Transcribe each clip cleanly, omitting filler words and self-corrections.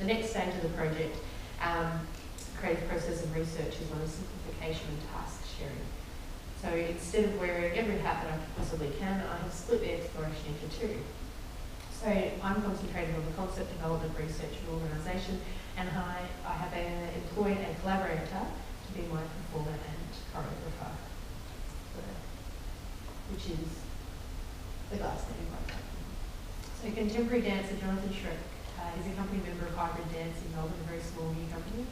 The next stage of the project, creative process and research, is on simplification and task sharing. So instead of wearing every hat that I possibly can, I have split the exploration into two. So I'm concentrating on the concept development, research and organisation, and I have employed a collaborator to be my performer and choreographer, which is the glass standing right there. So contemporary dancer Jonathan Schreck is a company member of Hybrid Dance in Melbourne, a very small new company,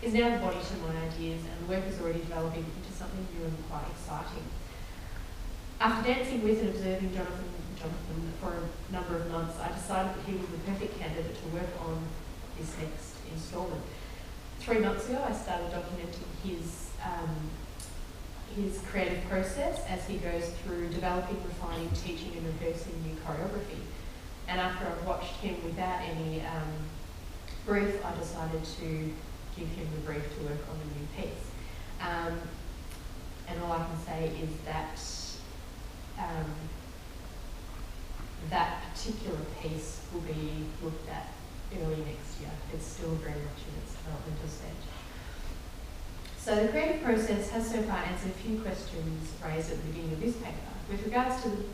is now the body to my ideas, and the work is already developing into something new and quite exciting. After dancing with and observing Jonathan for a number of months, I decided that he was the perfect candidate to work on this next instalment. 3 months ago, I started documenting his creative process as he goes through developing, refining, teaching and rehearsing new choreography. And after I've watched him without any brief, I decided to give him the brief to work on a new piece. And all I can say is that that particular piece will be looked at early next year. It's still very much in its developmental stage. So the creative process has so far answered a few questions raised at the beginning of this paper. With regards to the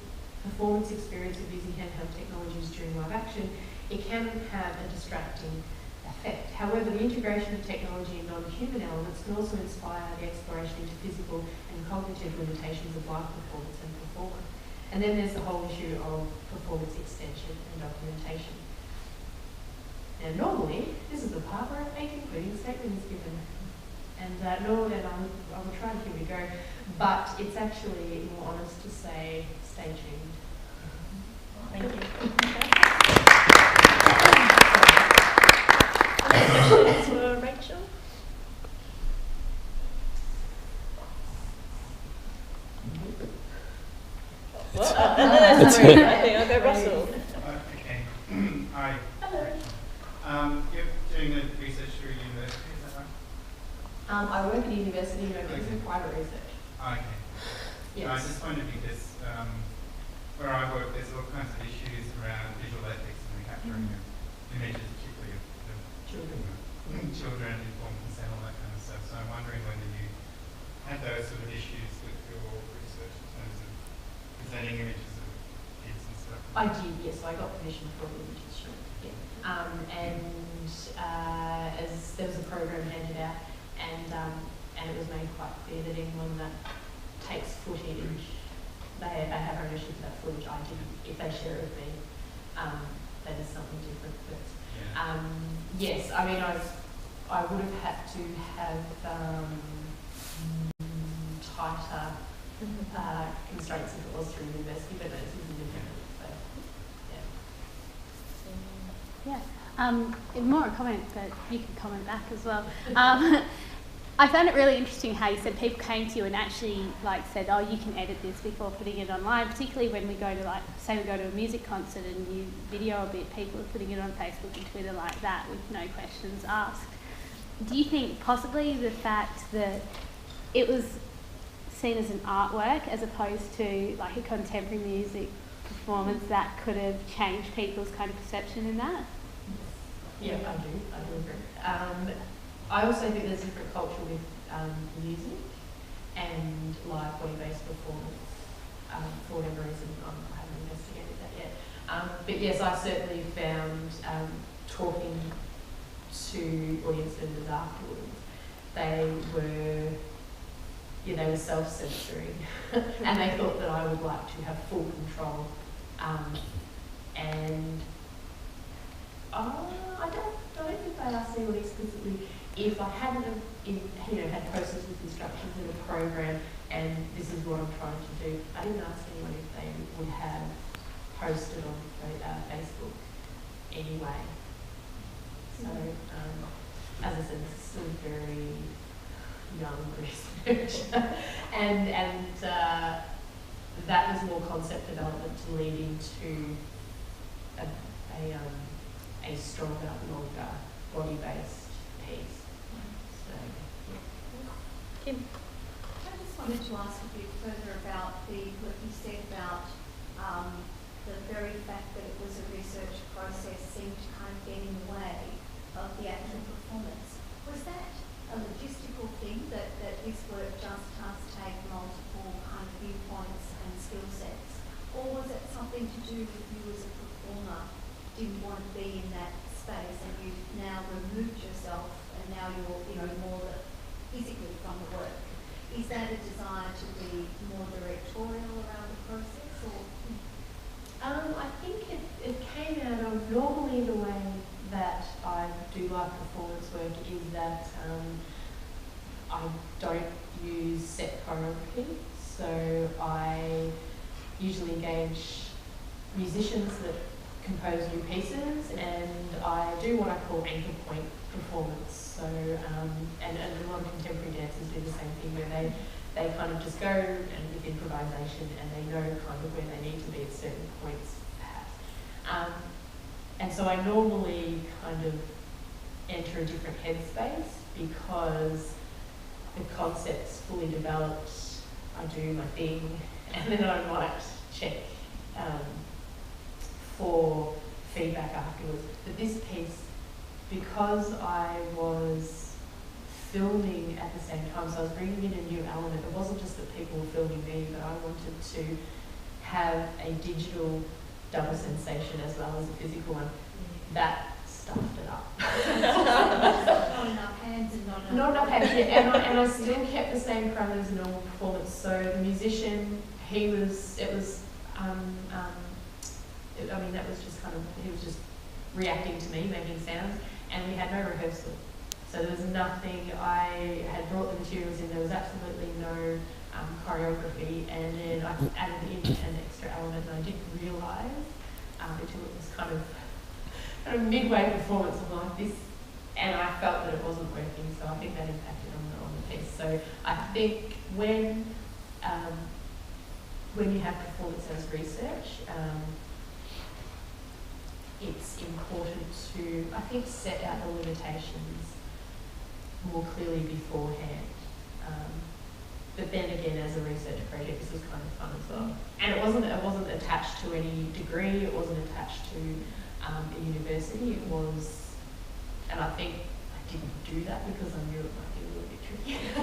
performance experience of using handheld technologies during live action, it can have a distracting effect. However, the integration of technology and non-human elements can also inspire the exploration into physical and cognitive limitations of live performance and performer. And then there's the whole issue of performance extension and documentation. Now normally, this is the part where a concluding statement is given. And Nolan, I will try and here we go, but it's actually more honest to say, stay tuned. Thank you. Questions for Rachel? That's three. I think I'll go Russell. Okay. Hi. Hello. You're doing the research through university, is that right? I work at a university, but it's private research. Okay. Yes. I just wondered because where I work, there's all kinds of issues around visual ethics and the capturing of images, particularly of children, informed consent, all that kind of stuff. So I'm wondering whether you had those sort of issues with your research in terms of presenting images of kids and stuff. I did, yes. So I got permission for the images, sure. Yeah. As there was a program handed out, and it was made quite clear that anyone that takes footage, they have ownership of that footage. I didn't. If they share it with me, that is something different. But yes, I mean, I would have had to have tighter constraints if it was through university, but this is different. So yeah. More a comment, but you can comment back as well. I found it really interesting how you said people came to you and actually said, oh, you can edit this before putting it online, particularly when we go to say we go to a music concert and you video a bit, people are putting it on Facebook and Twitter like that with no questions asked. Do you think possibly the fact that it was seen as an artwork as opposed to a contemporary music performance that could have changed people's kind of perception in that? Yeah, I do agree. I also think there's a different culture with music and live body-based performance. For whatever reason, I haven't investigated that yet. But yes, I certainly found talking to audience members afterwards, they were self-censoring and they thought that I would like to have full control. And I don't think they asked anyone explicitly if I hadn't had process with instructions in a program and this is what I'm trying to do. I didn't ask anyone if they would have posted on Facebook anyway. So, as I said, this is still very young research, and that was more concept development to lead into a stronger, longer, body-based piece. So, yeah. Kim? I just wanted to ask a bit further about what you said about the very fact that it was a research process seemed to kind of get in the way of something to do with you as a performer didn't want to be in that space, and you've now removed yourself, and now you're, you know, more physically from the work? Is that a desire to be more directorial around the process, or? I think it came out of normally the way that I do like performance work is that I don't use set choreography, so I usually engage musicians that compose new pieces, and I do what I call anchor point performance. So and a lot of contemporary dancers do the same thing where they kind of just go and with improvisation, and they know kind of where they need to be at certain points, perhaps. And so I normally kind of enter a different headspace because the concept's fully developed. I do my thing, and then I might check for feedback afterwards. But this piece, because I was filming at the same time, so I was bringing in a new element. It wasn't just that people were filming me, but I wanted to have a digital double sensation as well as a physical one. That stuffed it up. Not enough hands and Not enough hands, yeah. And I still kept the same parameters in normal performance. So the musician, he was just reacting to me, making sounds, and we had no rehearsal. So there was nothing. I had brought the materials in. There was absolutely no choreography, and then I added an extra element, and I didn't realise until it was kind of midway performance of like this, and I felt that it wasn't working. So I think that impacted on the piece. So I think when you have performance as research, it's important to, I think, set out the limitations more clearly beforehand. But then again, as a research project, this was kind of fun as well. And it wasn't attached to any degree. It wasn't attached to a university. It was, and I think I didn't do that because I knew it might be a little bit tricky. So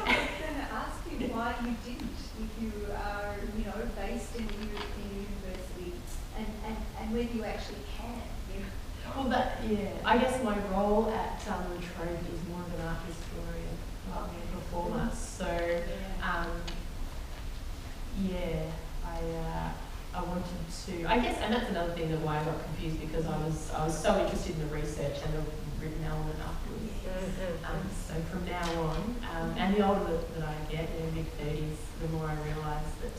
I was going to ask you why you didn't, if you are, you know, based in a university, and whether you actually can. You know. Well, I guess my role at La Trobe is more of an art historian rather than a performer. So, I wanted to, I guess, and that's another thing that why I got confused, because I was so interested in the research and the written element afterwards. So from now on, and the older that I get, in my mid-30s, the more I realise that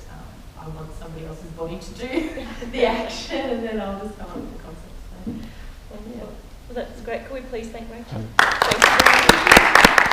I want somebody else's body to do the action, and then I'll just come up with the concept. So, Wonderful. Well, that's great. Could we please thank Rachel? Thank you.